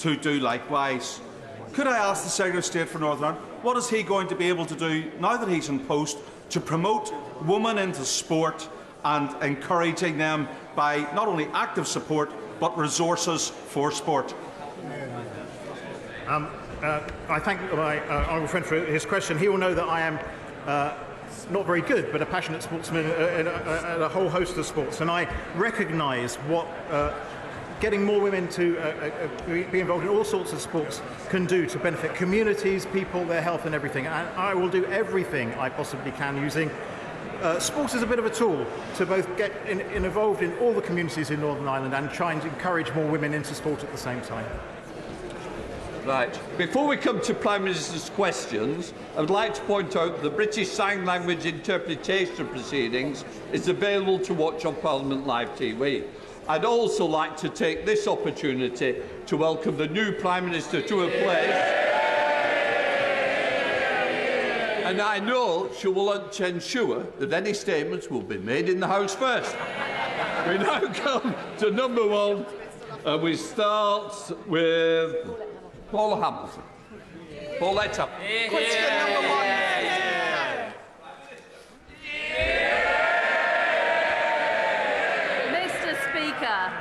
to do likewise. Could I ask the Secretary of State for Northern Ireland, what is he going to be able to do, now that he's in post, to promote women into sport and encouraging them by not only active support but resources for sport? I thank my honourable friend for his question. He will know that I am not very good, but a passionate sportsman in a whole host of sports, and I recognise what getting more women to be involved in all sorts of sports can do to benefit communities, people, their health and everything. And I will do everything I possibly can using sport as a bit of a tool to both get involved in all the communities in Northern Ireland and try and encourage more women into sport at the same time. Right. Before we come to Prime Minister's questions, I would like to point out that the British Sign Language interpretation proceedings is available to watch on Parliament Live TV. I'd also like to take this opportunity to welcome the new Prime Minister to her place. And I know she will ensure that any statements will be made in the House first. We now come to number one, and we start with Paula Hamilton. Pauletta. Question number one. Mr. Speaker,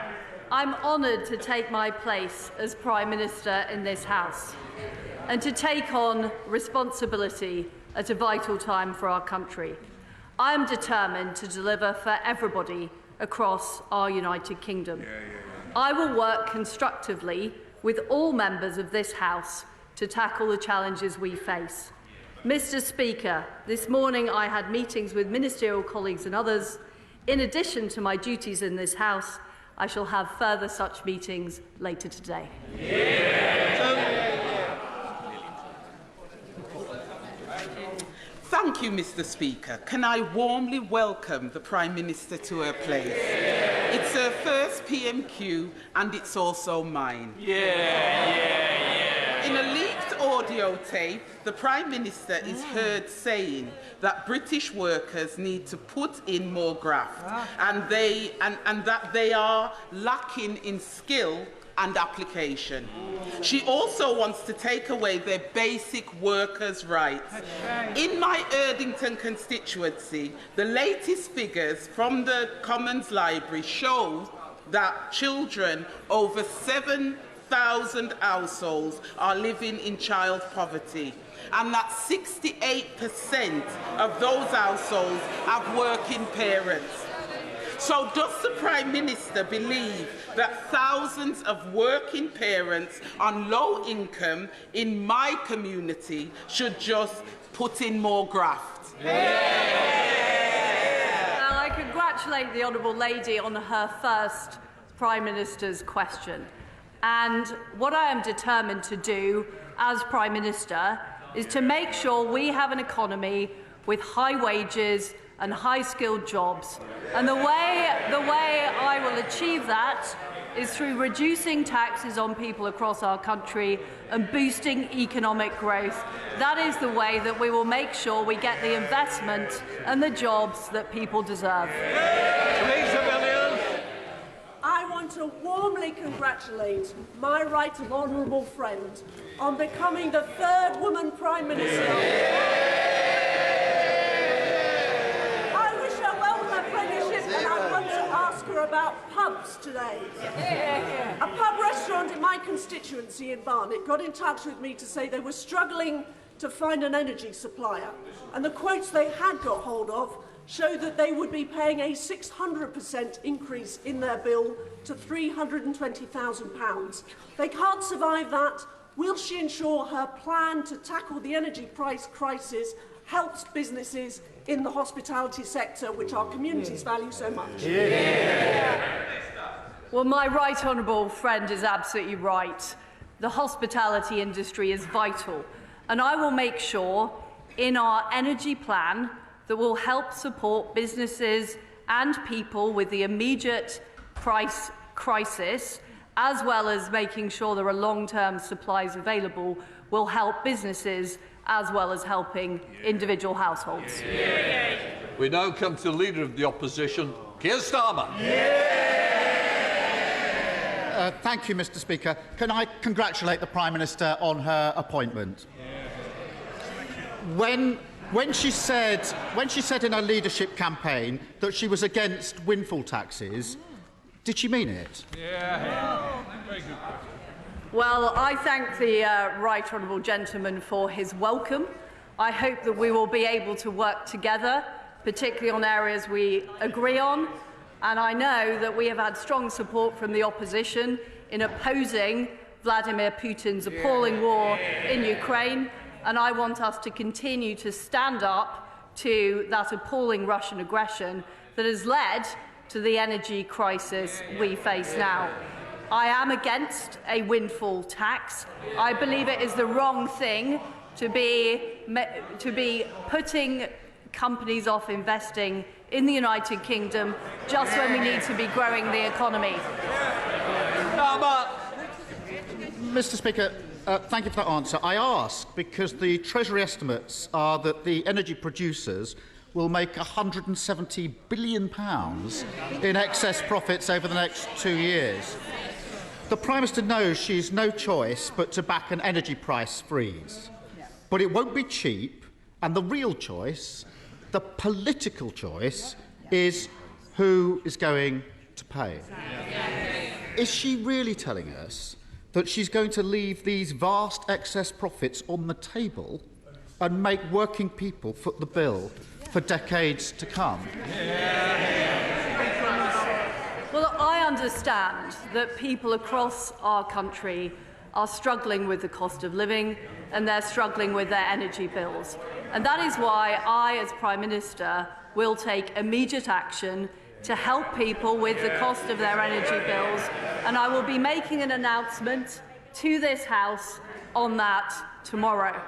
I'm honoured to take my place as Prime Minister in this House and to take on responsibility at a vital time for our country. I am determined to deliver for everybody across our United Kingdom. I will work constructively with all members of this House to tackle the challenges we face. Mr. Speaker, this morning I had meetings with ministerial colleagues and others. In addition to my duties in this House, I shall have further such meetings later today. Thank you, Mr. Speaker. Can I warmly welcome the Prime Minister to her place? It's her first PMQ and it's also mine. In a leaked audio tape, the Prime Minister is heard saying that British workers need to put in more graft and that they are lacking in skill and application. She also wants to take away their basic workers' rights. In my Erdington constituency, the latest figures from the Commons Library show that children over 7,000 households are living in child poverty, and that 68% of those households have working parents. So does the Prime Minister believe that thousands of working parents on low income in my community should just put in more graft? Well, I congratulate the Honourable Lady on her first Prime Minister's question. And what I am determined to do as Prime Minister is to make sure we have an economy with high wages and high-skilled jobs. And the way I will achieve that is through reducing taxes on people across our country and boosting economic growth. That is the way that we will make sure we get the investment and the jobs that people deserve. I want to warmly congratulate my right honourable friend on becoming the third woman Prime Minister. About pubs today. A pub restaurant in my constituency in Barnet got in touch with me to say they were struggling to find an energy supplier, and the quotes they had got hold of showed that they would be paying a 600% increase in their bill to £320,000. They can't survive that. Will she ensure her plan to tackle the energy price crisis helps businesses in the hospitality sector, which our communities value so much? Well, my right honourable friend is absolutely right. The hospitality industry is vital, and I will make sure in our energy plan that will help support businesses and people with the immediate price crisis, as well as making sure there are long-term supplies available, will help businesses as well as helping individual households. We now come to the Leader of the Opposition, Keir Starmer. Thank you, Mr. Speaker. Can I congratulate the Prime Minister on her appointment? When she said in her leadership campaign that she was against windfall taxes, did she mean it? Very good. Well, I thank the right honourable gentleman for his welcome. I hope that we will be able to work together, particularly on areas we agree on. And I know that we have had strong support from the opposition in opposing Vladimir Putin's appalling war in Ukraine. And I want us to continue to stand up to that appalling Russian aggression that has led to the energy crisis we face now. I am against a windfall tax. I believe it is the wrong thing to be putting companies off investing in the United Kingdom just when we need to be growing the economy. Mr. Speaker, thank you for that answer. I ask because the Treasury estimates are that the energy producers will make £170 billion in excess profits over the next 2 years. The Prime Minister knows she's no choice but to back an energy price freeze. But it won't be cheap, and the real choice, the political choice, is who is going to pay. Is she really telling us that she's going to leave these vast excess profits on the table and make working people foot the bill for decades to come? Well, I understand that people across our country are struggling with the cost of living and they're struggling with their energy bills. And that is why I, as Prime Minister, will take immediate action to help people with the cost of their energy bills. And I will be making an announcement to this House on that tomorrow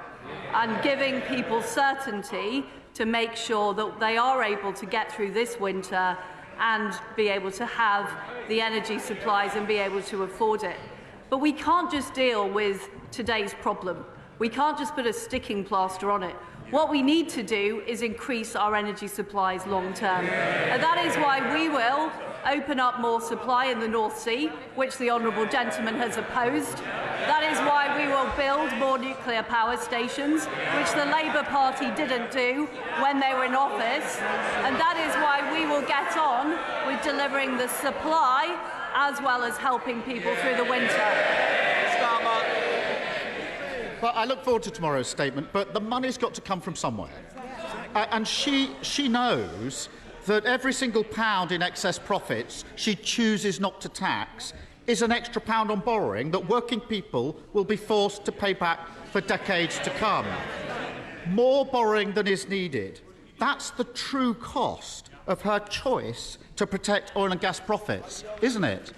and giving people certainty to make sure that they are able to get through this winter and be able to have the energy supplies and be able to afford it. But we can't just deal with today's problem. We can't just put a sticking plaster on it. What we need to do is increase our energy supplies long term. And that is why we will open up more supply in the North Sea, which the honourable gentleman has opposed. That is why we will build more nuclear power stations, which the Labour Party didn't do when they were in office. And that is why we will get on with delivering the supply as well as helping people through the winter. Well, I look forward to tomorrow's statement, but the money's got to come from somewhere. And she knows that every single pound in excess profits she chooses not to tax is an extra pound on borrowing that working people will be forced to pay back for decades to come. More borrowing than is needed. That's the true cost of her choice to protect oil and gas profits, isn't it?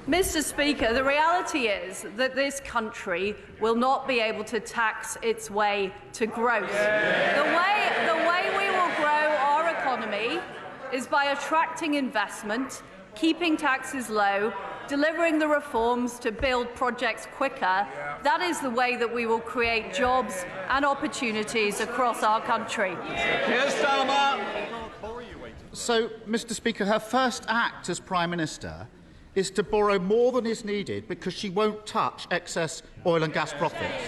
Mr. Speaker, the reality is that this country will not be able to tax its way to growth. The way we will grow our economy is by attracting investment, keeping taxes low, delivering the reforms to build projects quicker. That is the way that we will create jobs and opportunities across our country. So, Mr. Speaker, her first act as Prime Minister is to borrow more than is needed because she won't touch excess oil and gas profits.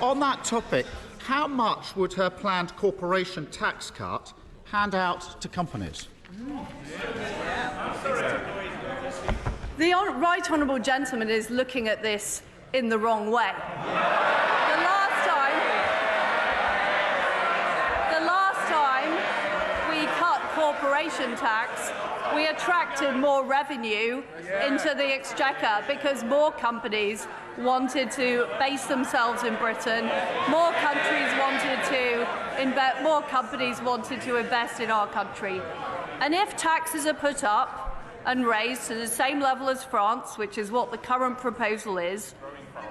On that topic, how much would her planned corporation tax cut hand out to companies? The right honourable gentleman is looking at this in the wrong way. The last time we cut corporation tax, we attracted more revenue into the exchequer because more companies wanted to base themselves in Britain, more companies wanted to invest in our country. And if taxes are put up and raised to the same level as France, which is what the current proposal is,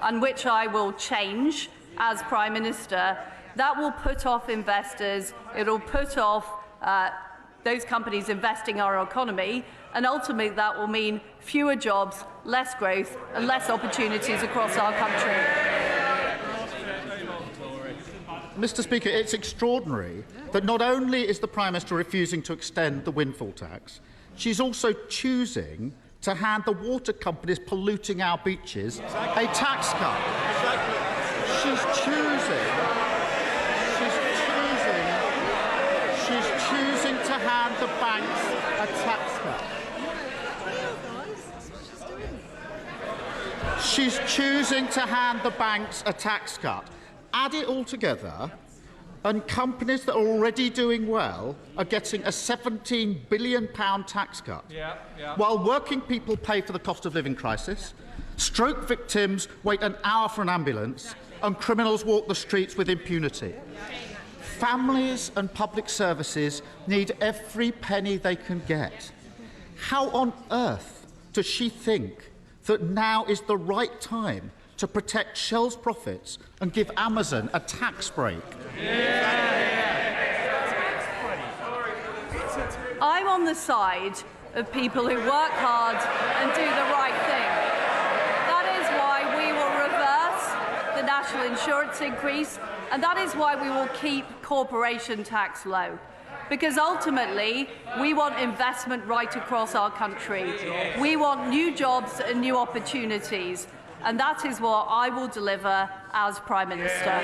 and which I will change as Prime Minister, that will put off investors, it will put off those companies investing in our economy, and ultimately that will mean fewer jobs, less growth and less opportunities across our country. Mr. Speaker, it's extraordinary that not only is the Prime Minister refusing to extend the windfall tax, she's also choosing to hand the water companies polluting our beaches a tax cut. She's choosing to hand the banks a tax cut. She's choosing to hand the banks a tax cut. Add it all together, and companies that are already doing well are getting a £17 billion tax cut, while working people pay for the cost of living crisis, stroke victims wait an hour for an ambulance, and criminals walk the streets with impunity. Families and public services need every penny they can get. How on earth does she think that now is the right time to protect Shell's profits and give Amazon a tax break? I'm on the side of people who work hard and do the right thing. That is why we will reverse the national insurance increase, and that is why we will keep corporation tax low. Because ultimately, we want investment right across our country. We want new jobs and new opportunities. And that is what I will deliver as Prime Minister.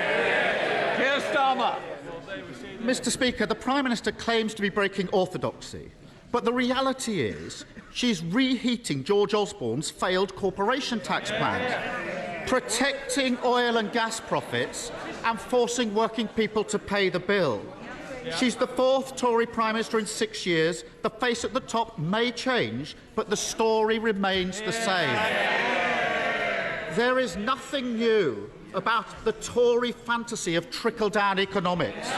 Keir Starmer. Mr. Speaker, the Prime Minister claims to be breaking orthodoxy, but the reality is she's reheating George Osborne's failed corporation tax plans, protecting oil and gas profits and forcing working people to pay the bill. She's the fourth Tory Prime Minister in 6 years. The face at the top may change, but the story remains the same. There is nothing new about the Tory fantasy of trickle-down economics.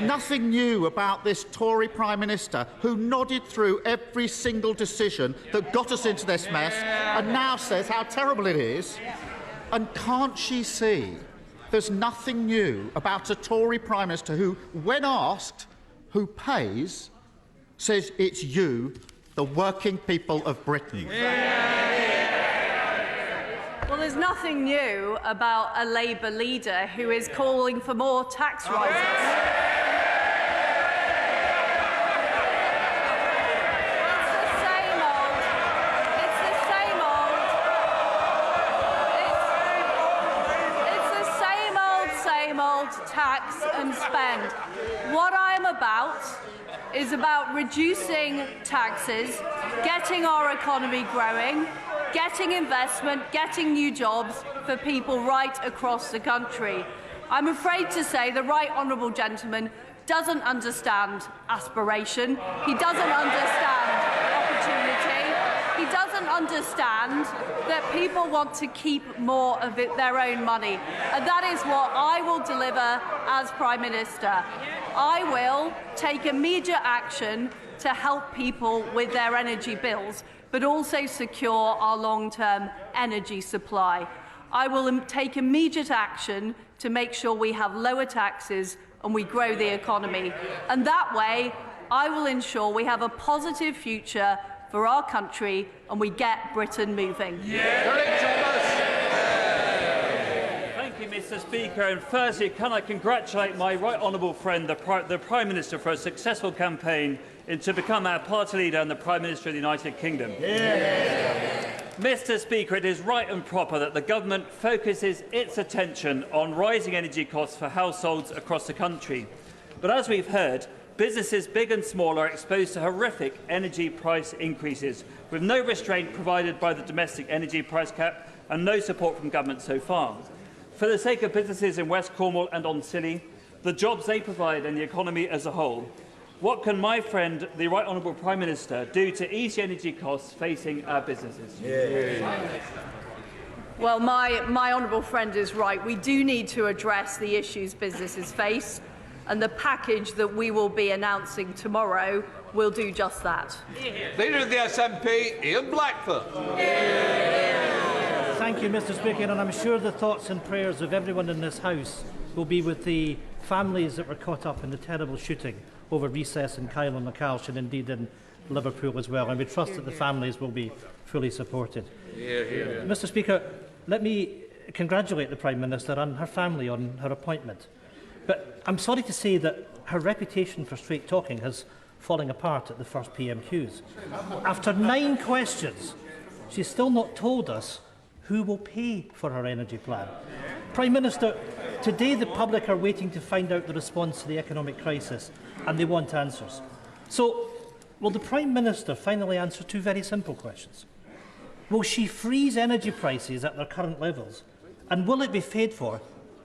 Nothing new about this Tory Prime Minister who nodded through every single decision that got us into this mess and now says how terrible it is. And can't she see there's nothing new about a Tory Prime Minister who, when asked who pays, says it's you, the working people of Britain? Well, there's nothing new about a Labour leader who is calling for more tax rises. Tax and spend. What I'm about is about reducing taxes, getting our economy growing, getting investment, getting new jobs for people right across the country. I'm afraid to say the right honourable gentleman doesn't understand aspiration. He doesn't understand opportunity. He doesn't understand that people want to keep more of their own money. And that is what I will deliver as Prime Minister. I will take immediate action to help people with their energy bills, but also secure our long-term energy supply. I will take immediate action to make sure we have lower taxes and we grow the economy. And that way, I will ensure we have a positive future for our country and we get Britain moving. Thank you, Mr. Speaker. And firstly, can I congratulate my right honourable friend, the Prime Minister, for a successful campaign to become our party leader and the Prime Minister of the United Kingdom. Mr. Speaker, it is right and proper that the government focuses its attention on rising energy costs for households across the country. But as we've heard, businesses big and small are exposed to horrific energy price increases, with no restraint provided by the domestic energy price cap and no support from government so far. For the sake of businesses in West Cornwall and on Scilly, the jobs they provide and the economy as a whole, what can my friend, the Right Honourable Prime Minister, do to ease the energy costs facing our businesses? Well, my honourable friend is right. We do need to address the issues businesses face, and the package that we will be announcing tomorrow will do just that. Leader of the SNP, Ian Blackford. Thank you, Mr. Speaker, and I'm sure the thoughts and prayers of everyone in this House will be with the families that were caught up in the terrible shooting over recess in Kyle and McCalsh, and indeed in Liverpool as well, and we trust that the families will be fully supported. Mr. Speaker, let me congratulate the Prime Minister and her family on her appointment. But I'm sorry to say that her reputation for straight talking has falling apart at the first PMQs. After 9 questions, she's still not told us who will pay for her energy plan. Prime Minister, today the public are waiting to find out the response to the economic crisis, and they want answers. So, will the Prime Minister finally answer 2 very simple questions? Will she freeze energy prices at their current levels? And will it be paid for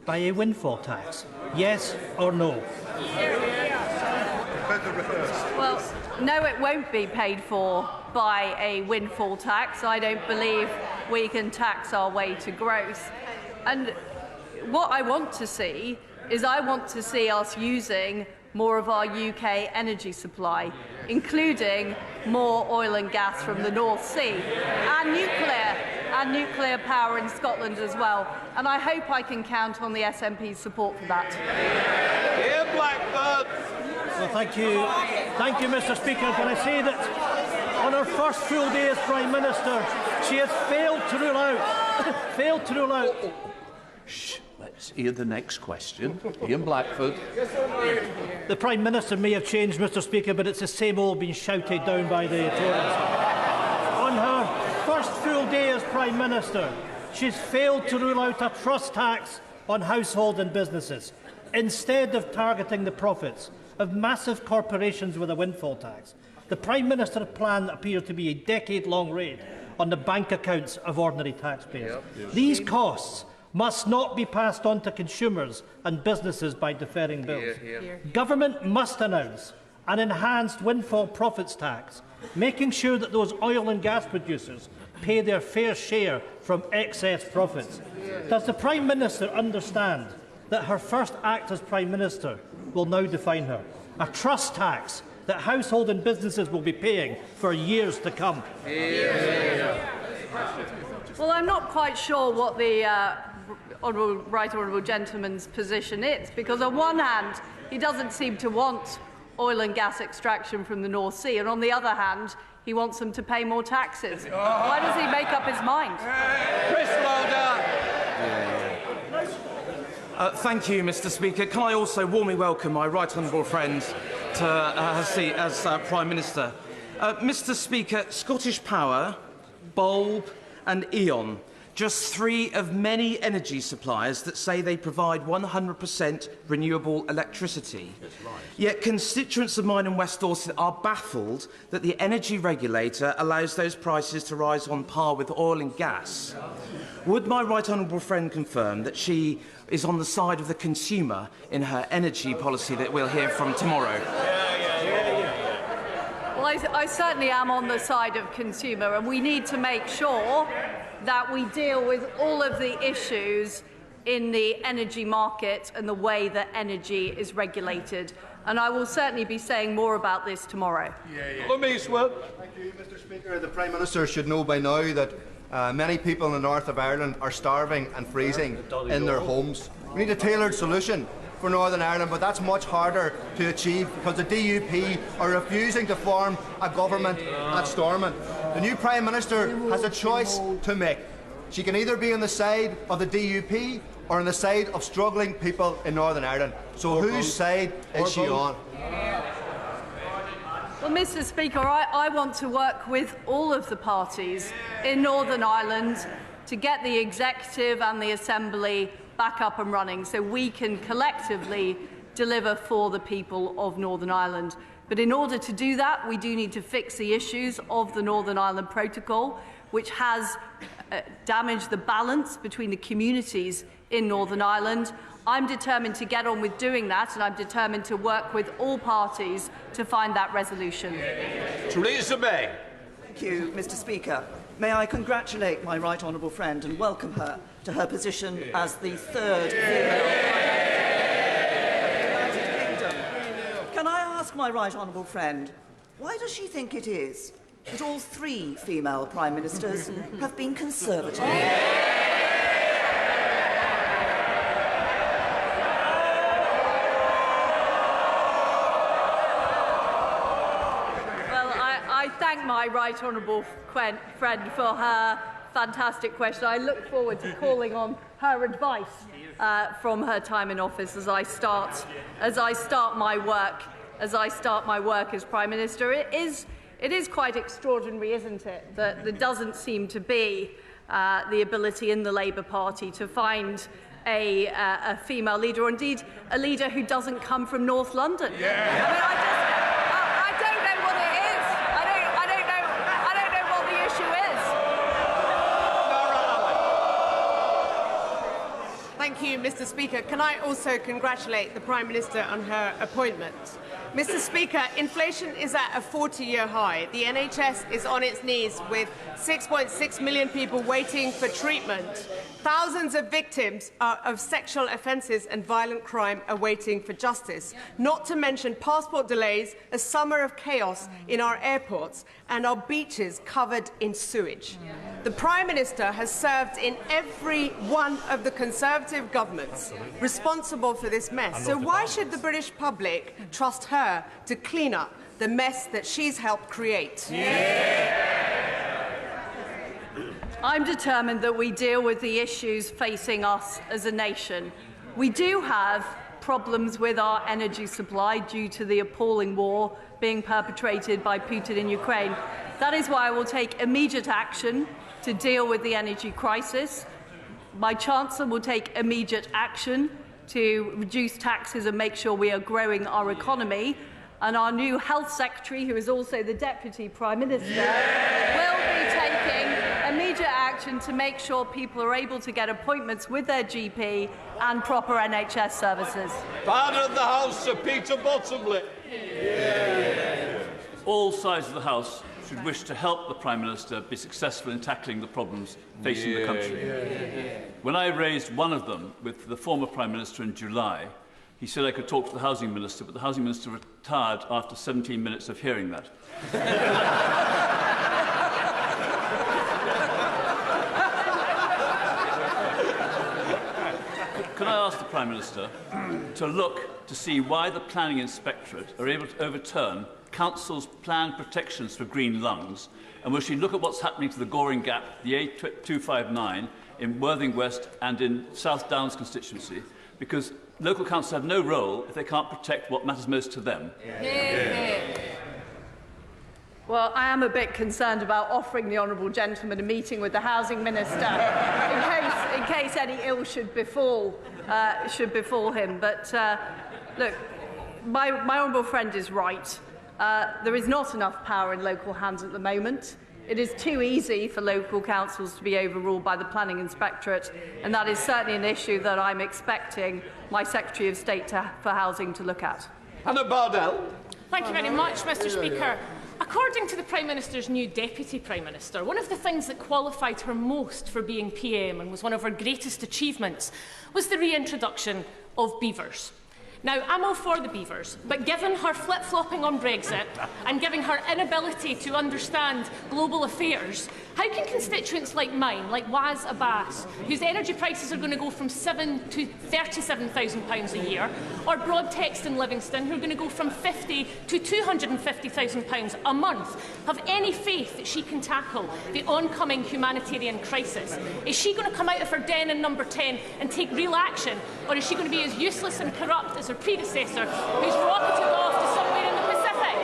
by a windfall tax? Yes or no? Well, no, it won't be paid for by a windfall tax. I don't believe we can tax our way to growth. And what I want to see is us using more of our UK energy supply, including more oil and gas from the North Sea, and nuclear power in Scotland as well. And I hope I can count on the SNP's support for that. Here, Blackburn. Well, thank you, Mr. Speaker. Can I say that on her first full day as Prime Minister, she has failed to rule out. Shh. Let's hear the next question. Ian Blackford. The Prime Minister may have changed, Mr. Speaker, but it's the same old being shouted down by the Tories. On her first full day as Prime Minister, she's failed to rule out a Truss tax on households and businesses, instead of targeting the profits of massive corporations with a windfall tax. The Prime Minister's plan appears to be a decade-long raid on the bank accounts of ordinary taxpayers. These costs must not be passed on to consumers and businesses by deferring bills. Government must announce an enhanced windfall profits tax, making sure that those oil and gas producers pay their fair share from excess profits. Does the Prime Minister understand that her first act as Prime Minister will now define her? A trust tax that households and businesses will be paying for years to come. Well, I'm not quite sure what the Right Honourable Gentleman's position is, because on one hand, he doesn't seem to want oil and gas extraction from the North Sea, and on the other hand, he wants them to pay more taxes. Why does he make up his mind? Chris Lauder. Thank you, Mr. Speaker. Can I also warmly welcome my right honourable friend to her seat as Prime Minister. Mr. Speaker, Scottish Power, Bulb and E.ON, just 3 of many energy suppliers that say they provide 100% renewable electricity. Yet constituents of mine in West Dorset are baffled that the energy regulator allows those prices to rise on par with oil and gas. Would my right honourable friend confirm that she is on the side of the consumer in her energy policy that we'll hear from tomorrow? Well, I certainly am on the side of consumer, and we need to make sure that we deal with all of the issues in the energy market and the way that energy is regulated. And I will certainly be saying more about this tomorrow. Thank you, Mr. Speaker. The Prime Minister should know by now that many people in the north of Ireland are starving and freezing in their homes. We need a tailored solution for Northern Ireland, but that's much harder to achieve because the DUP are refusing to form a government at Stormont. The new Prime Minister has a choice to make. She can either be on the side of the DUP or on the side of struggling people in Northern Ireland. So whose side is she on? Well, Mr. Speaker, I want to work with all of the parties in Northern Ireland to get the Executive and the Assembly back up and running so we can collectively deliver for the people of Northern Ireland. But in order to do that, we do need to fix the issues of the Northern Ireland Protocol, which has damaged the balance between the communities in Northern Ireland. I'm determined to get on with doing that, and I'm determined to work with all parties to find that resolution. Theresa May. Thank you, Mr. Speaker. May I congratulate my right honourable friend and welcome her to her position as the 3rd female Prime Minister of the United Kingdom. Can I ask my right honourable friend, why does she think it is that all 3 female Prime Ministers have been Conservative? I thank my right honourable friend for her fantastic question. I look forward to calling on her advice from her time in office as I start my work as I start my work as Prime Minister. It is quite extraordinary, isn't it, that there doesn't seem to be the ability in the Labour Party to find a female leader, or indeed a leader who doesn't come from North London. Yeah. I don't know what it is. I don't know what the issue is. Thank you, Mr. Speaker. Can I also congratulate the Prime Minister on her appointment? Mr. Speaker, inflation is at a 40-year high. The NHS is on its knees with 6.6 million people waiting for treatment. Thousands of victims of sexual offences and violent crime are waiting for justice, not to mention passport delays, a summer of chaos in our airports and our beaches covered in sewage. The Prime Minister has served in every one of the Conservative governments responsible for this mess. So why should the British public trust her to clean up the mess that she's helped create? I'm determined that we deal with the issues facing us as a nation. We do have problems with our energy supply due to the appalling war being perpetrated by Putin in Ukraine. That is why I will take immediate action to deal with the energy crisis. My Chancellor will take immediate action to reduce taxes and make sure we are growing our economy. And our new Health Secretary, who is also the Deputy Prime Minister, will be taking immediate action to make sure people are able to get appointments with their GP and proper NHS services. Pardon the House, Sir Peter Bottomley. All sides of the House should wish to help the Prime Minister be successful in tackling the problems facing the country. When I raised one of them with the former Prime Minister in July, he said I could talk to the Housing Minister, but the Housing Minister retired after 17 minutes of hearing that. Can I ask the Prime Minister to look to see why the Planning Inspectorate are able to overturn Council's planned protections for green lungs, and will she look at what's happening to the Goring Gap, the A259 in Worthing West and in South Downs constituency, because local councils have no role if they can't protect what matters most to them. Well, I am a bit concerned about offering the honourable gentleman a meeting with the Housing Minister in case any ill should befall him. But look, my honourable friend is right. There is not enough power in local hands at the moment. It is too easy for local councils to be overruled by the Planning Inspectorate, and that is certainly an issue that I'm expecting my Secretary of State for Housing to look at. Anna Bardell. Thank you very much, Mr. Speaker. According to the Prime Minister's new Deputy Prime Minister, one of the things that qualified her most for being PM and was one of her greatest achievements was the reintroduction of beavers. Now, I'm all for the beavers, but given her flip-flopping on Brexit and given her inability to understand global affairs, how can constituents like mine, like Waz Abbas, whose energy prices are going to go from £7,000 to £37,000 a year, or Broadtext in Livingston, who are going to go from £50,000 to £250,000 a month, have any faith that she can tackle the oncoming humanitarian crisis? Is she going to come out of her den in number 10 and take real action, or is she going to be as useless and corrupt as her predecessor, who's rocketed off to somewhere in the Pacific?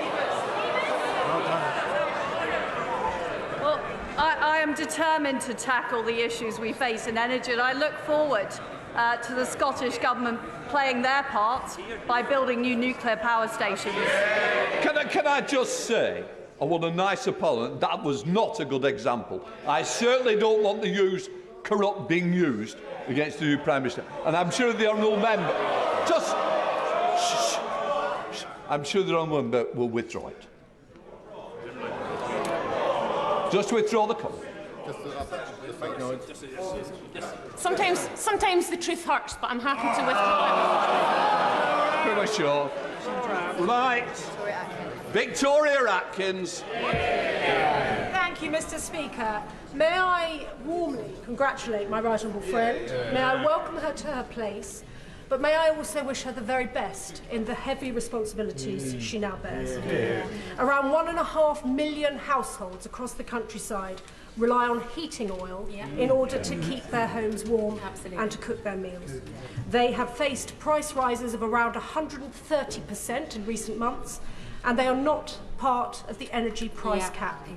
Well, I am determined to tackle the issues we face in energy, and I look forward to the Scottish Government playing their part by building new nuclear power stations. Can I just say, I want a nice apology, that was not a good example. I certainly don't want the use corrupt being used against the new Prime Minister. And I'm sure the honourable member... I'm sure the honourable member will withdraw it. Just withdraw the comment. Sometimes the truth hurts, but I'm happy to withdraw it. Pretty sure. Right. Victoria Atkins. Thank you, Mr. Speaker. May I warmly congratulate my right honourable friend. May I welcome her to her place. But may I also wish her the very best in the heavy responsibilities she now bears. Around 1.5 million households across the countryside rely on heating oil in order to keep their homes warm and to cook their meals. They have faced price rises of around 130% in recent months, and they are not part of the energy price cap.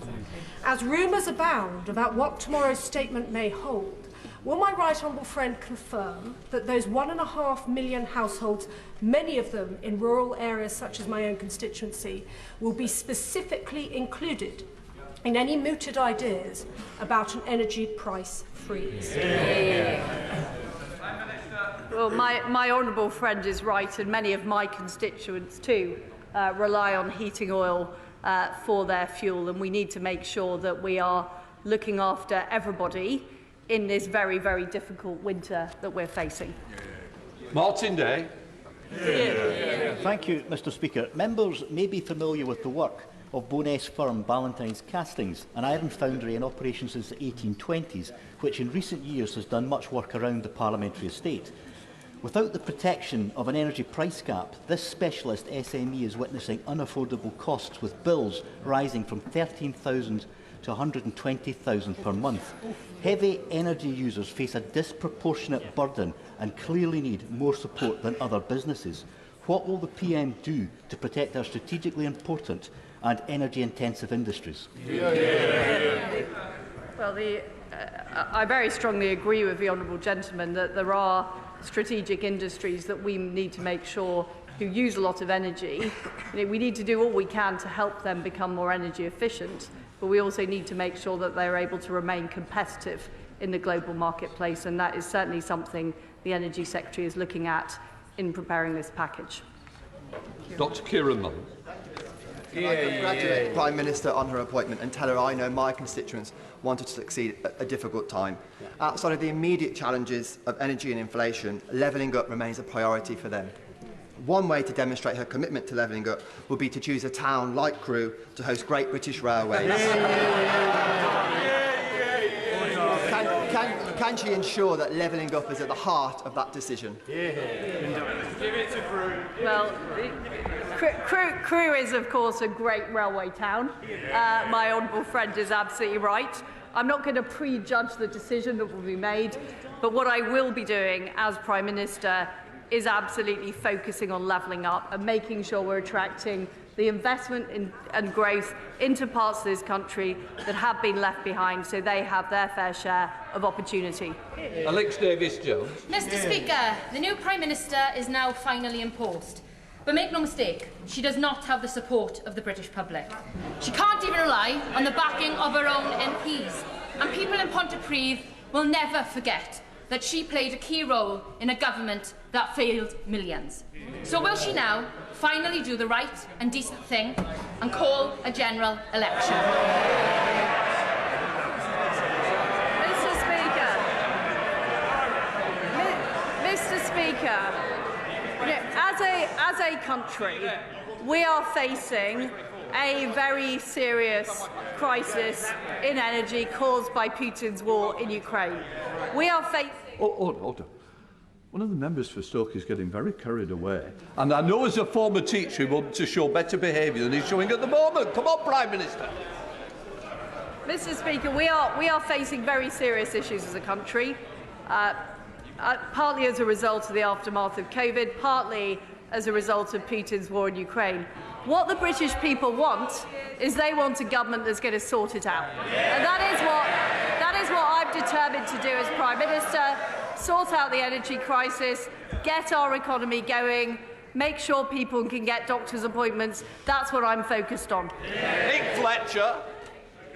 As rumours abound about what tomorrow's statement may hold, will my right honourable friend confirm that those 1.5 million households, many of them in rural areas such as my own constituency, will be specifically included in any mooted ideas about an energy price freeze? Well, my honourable friend is right, and many of my constituents too rely on heating oil for their fuel, and we need to make sure that we are looking after everybody in this very, very difficult winter that we're facing. Martin Day. Thank you, Mr Speaker. Members may be familiar with the work of Bowness firm Ballantyne's Castings, an iron foundry in operation since the 1820s, which in recent years has done much work around the parliamentary estate. Without the protection of an energy price cap, this specialist SME is witnessing unaffordable costs, with bills rising from £13,000 to £120,000 per month. Heavy energy users face a disproportionate burden and clearly need more support than other businesses. What will the PM do to protect our strategically important and energy-intensive industries? Well, I very strongly agree with the honourable gentleman that there are strategic industries that we need to make sure who use a lot of energy. We need to do all we can to help them become more energy efficient, but we also need to make sure that they're able to remain competitive in the global marketplace, and that is certainly something the Energy Secretary is looking at in preparing this package. Dr Kieran Mullen. Can I congratulate the Prime Minister on her appointment and tell her I know my constituents wanted to succeed at a difficult time. Outside of the immediate challenges of energy and inflation, levelling up remains a priority for them. One way to demonstrate her commitment to levelling up would be to choose a town like Crewe to host Great British Railways. Can she ensure that levelling up is at the heart of that decision? Give it to Crewe. Well, Crewe is, of course, a great railway town. My honourable friend is absolutely right. I'm not going to prejudge the decision that will be made, but what I will be doing as Prime Minister is absolutely focusing on levelling up and making sure we're attracting the investment and growth into parts of this country that have been left behind, so they have their fair share of opportunity. Alex Davis-Jones. Mr Speaker, the new Prime Minister is now finally in post. But make no mistake, she does not have the support of the British public. She can't even rely on the backing of her own MPs. And people in Pontypridd will never forget that she played a key role in a government that failed millions. So will she now finally do the right and decent thing and call a general election? Mr Speaker, as a country, we are facing a very serious crisis in energy caused by Putin's war in Ukraine. We are facing... Order. One of the members for Stoke is getting very carried away. And I know as a former teacher he wants to show better behaviour than he's showing at the moment. Come on, Prime Minister. Mr Speaker, we are facing very serious issues as a country, partly as a result of the aftermath of COVID, partly as a result of Putin's war in Ukraine. What the British people want is they want a government that's going to sort it out. And that is what I'm determined to do as Prime Minister, sort out the energy crisis, get our economy going, make sure people can get doctor's appointments. That's what I'm focused on. Nick Fletcher.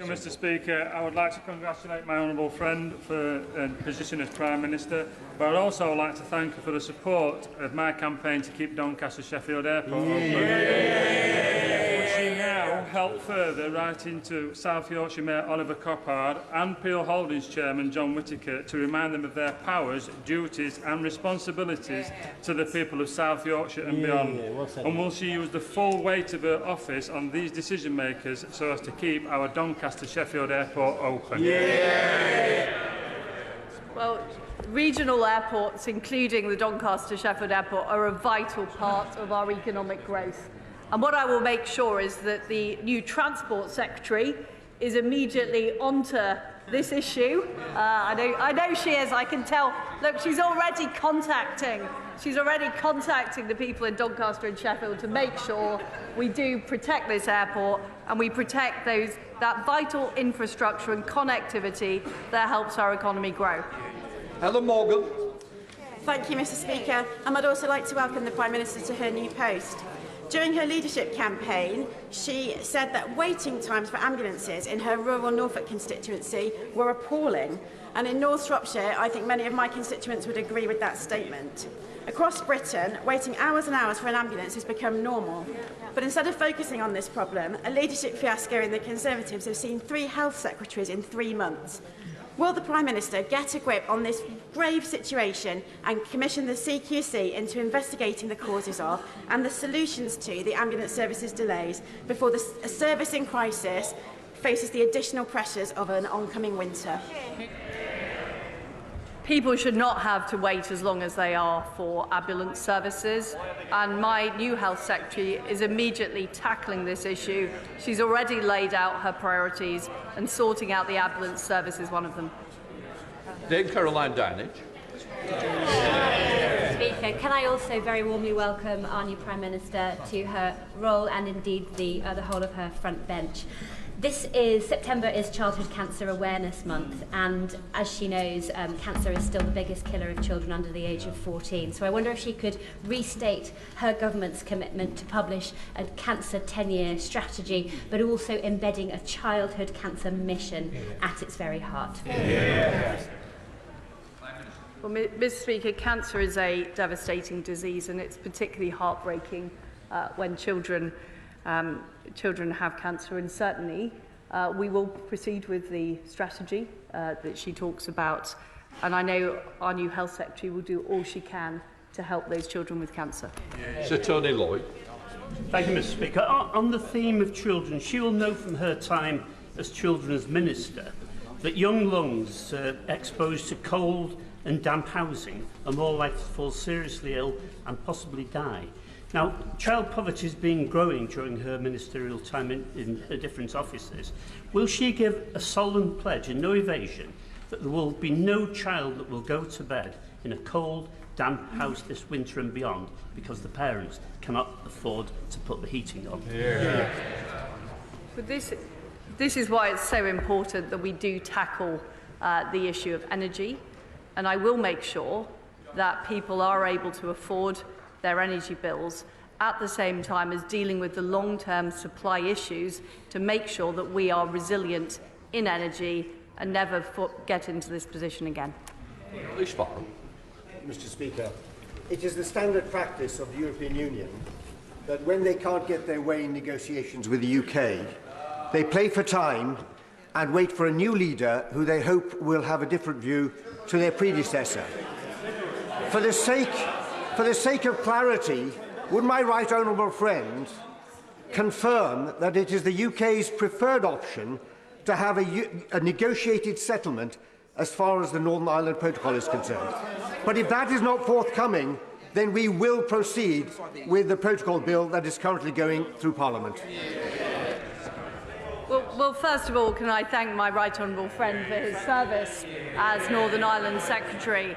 Mr Speaker, I would like to congratulate my honourable friend for the position as Prime Minister, but I'd also like to thank her for the support of my campaign to keep Doncaster Sheffield Airport open. She now helped further right into South Yorkshire Mayor Oliver Coppard and Peel Holdings Chairman John Whittaker to remind them of their powers, duties and responsibilities to the people of South Yorkshire and beyond. And will she use the full weight of her office on these decision makers so as to keep our Doncaster Sheffield Airport open? Well, regional airports, including the Doncaster Sheffield Airport, are a vital part of our economic growth. And what I will make sure is that the new Transport Secretary is immediately onto this issue. I know she is. I can tell. Look, she's already contacting the people in Doncaster and Sheffield to make sure we do protect this airport and we protect that vital infrastructure and connectivity that helps our economy grow. Helen Morgan. Thank you, Mr. Speaker. And I'd also like to welcome the Prime Minister to her new post. During her leadership campaign, she said that waiting times for ambulances in her rural Norfolk constituency were appalling. And in North Shropshire, I think many of my constituents would agree with that statement. Across Britain, waiting hours and hours for an ambulance has become normal. But instead of focusing on this problem, a leadership fiasco in the Conservatives have seen 3 health secretaries in 3 months. Will the Prime Minister get a grip on this grave situation and commission the CQC into investigating the causes of and the solutions to the ambulance services delays before the service in crisis faces the additional pressures of an oncoming winter? People should not have to wait as long as they are for ambulance services, and my new Health Secretary is immediately tackling this issue. She's already laid out her priorities, and sorting out the ambulance service is one of them. Dame Caroline Downage. Speaker, can I also very warmly welcome our new Prime Minister to her role and indeed the whole of her front bench. September is Childhood Cancer Awareness Month, and as she knows, cancer is still the biggest killer of children under the age of 14. So I wonder if she could restate her government's commitment to publish a cancer 10-year strategy, but also embedding a childhood cancer mission at its very heart. Well, Mr. Speaker, cancer is a devastating disease, and it's particularly heartbreaking when children have cancer, and certainly we will proceed with the strategy that she talks about, and I know our new Health Secretary will do all she can to help those children with cancer. Sir Tony Lloyd. Thank you, Mr. Speaker. On the theme of children, she will know from her time as Children's Minister that young lungs exposed to cold and damp housing are more likely to fall seriously ill and possibly die. Now, child poverty has been growing during her ministerial time in her different offices. Will she give a solemn pledge and no evasion that there will be no child that will go to bed in a cold, damp house this winter and beyond because the parents cannot afford to put the heating on? Yeah. But this is why it's so important that we do tackle the issue of energy, and I will make sure that people are able to afford their energy bills at the same time as dealing with the long-term supply issues to make sure that we are resilient in energy and never get into this position again. Mr. Speaker, it is the standard practice of the European Union that when they can't get their way in negotiations with the UK, they play for time and wait for a new leader who they hope will have a different view to their predecessor. For the sake of clarity, would my right honourable friend confirm that it is the UK's preferred option to have a negotiated settlement as far as the Northern Ireland Protocol is concerned? But if that is not forthcoming, then we will proceed with the Protocol Bill that is currently going through Parliament. Well, first of all, can I thank my right honourable friend for his service as Northern Ireland Secretary.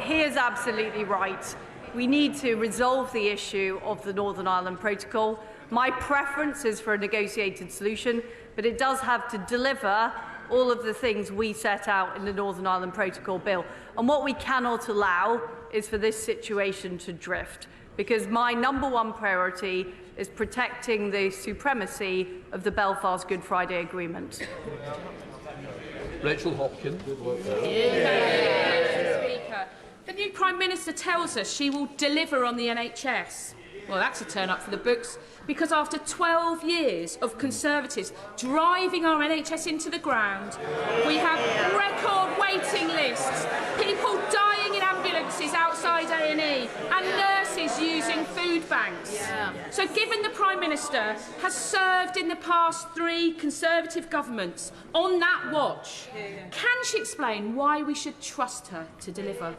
He is absolutely right. We need to resolve the issue of the Northern Ireland Protocol. My preference is for a negotiated solution, but it does have to deliver all of the things we set out in the Northern Ireland Protocol Bill. And what we cannot allow is for this situation to drift, because my #1 priority is protecting the supremacy of the Belfast Good Friday Agreement. Rachel Hopkins. Speaker, the new Prime Minister tells us she will deliver on the NHS. Well, that's a turn up for the books, because after 12 years of Conservatives driving our NHS into the ground, we have record waiting lists, people dying in ambulances outside A&E, and nurses using food banks. So given the Prime Minister has served in the past 3 Conservative governments on that watch, can she explain why we should trust her to deliver?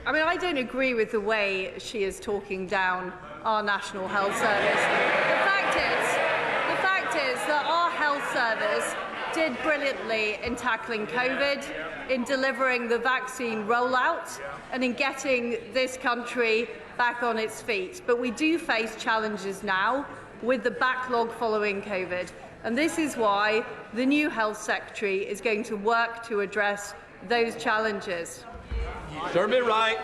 I mean, I don't agree with the way she is talking down our National Health Service. The fact is that our others did brilliantly in tackling COVID, in delivering the vaccine rollout, and in getting this country back on its feet. But we do face challenges now with the backlog following COVID. And this is why the new Health Secretary is going to work to address those challenges. Jeremy Wright.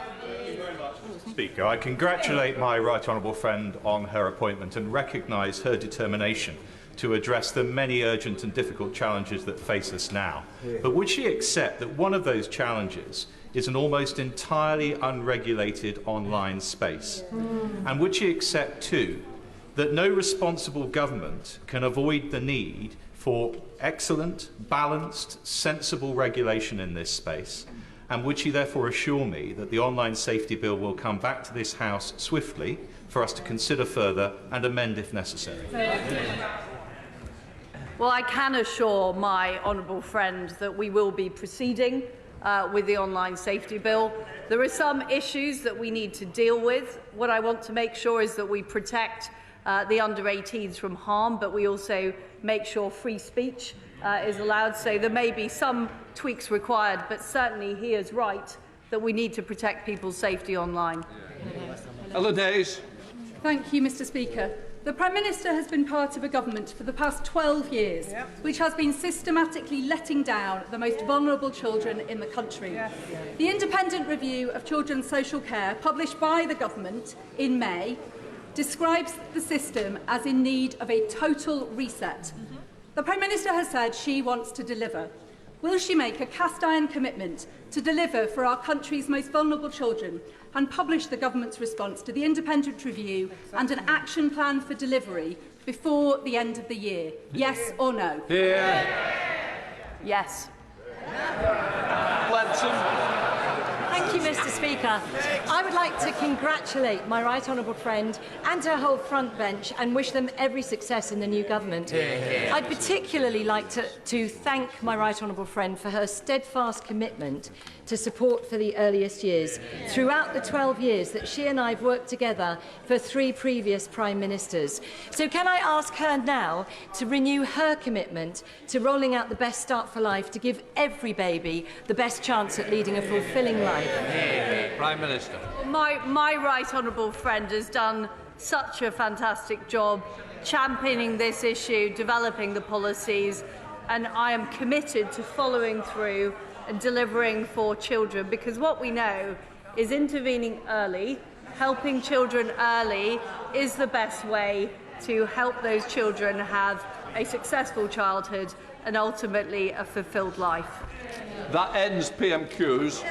Speaker, I congratulate my right honourable friend on her appointment and recognise her determination to address the many urgent and difficult challenges that face us now. But would she accept that one of those challenges is an almost entirely unregulated online space? And would she accept, too, that no responsible government can avoid the need for excellent, balanced, sensible regulation in this space? And would she therefore assure me that the online safety bill will come back to this House swiftly for us to consider further and amend if necessary? Well, I can assure my honourable friend that we will be proceeding with the online safety bill. There are some issues that we need to deal with. What I want to make sure is that we protect the under-18s from harm, but we also make sure free speech is allowed. So there may be some tweaks required, but certainly he is right that we need to protect people's safety online. Ella Days. Thank you, Mr. Speaker. The Prime Minister has been part of a government for the past 12 years, which has been systematically letting down the most vulnerable children in the country. The independent review of children's social care, published by the government in May, describes the system as in need of a total reset. The Prime Minister has said she wants to deliver. Will she make a cast-iron commitment to deliver for our country's most vulnerable children and publish the government's response to the independent review and an action plan for delivery before the end of the year? Yes or no? Yes. Thank you, Mr. Speaker. I would like to congratulate my right honourable friend and her whole front bench and wish them every success in the new government. I'd particularly like to thank my right honourable friend for her steadfast commitment to support for the earliest years throughout the 12 years that she and I have worked together for 3 previous Prime Ministers. So can I ask her now to renew her commitment to rolling out the Best Start for Life to give every baby the best chance at leading a fulfilling life? Prime Minister. My right honourable friend has done such a fantastic job championing this issue, developing the policies, and I am committed to following through and delivering for children, because what we know is intervening early, helping children early is the best way to help those children have a successful childhood and ultimately a fulfilled life. That ends PMQs.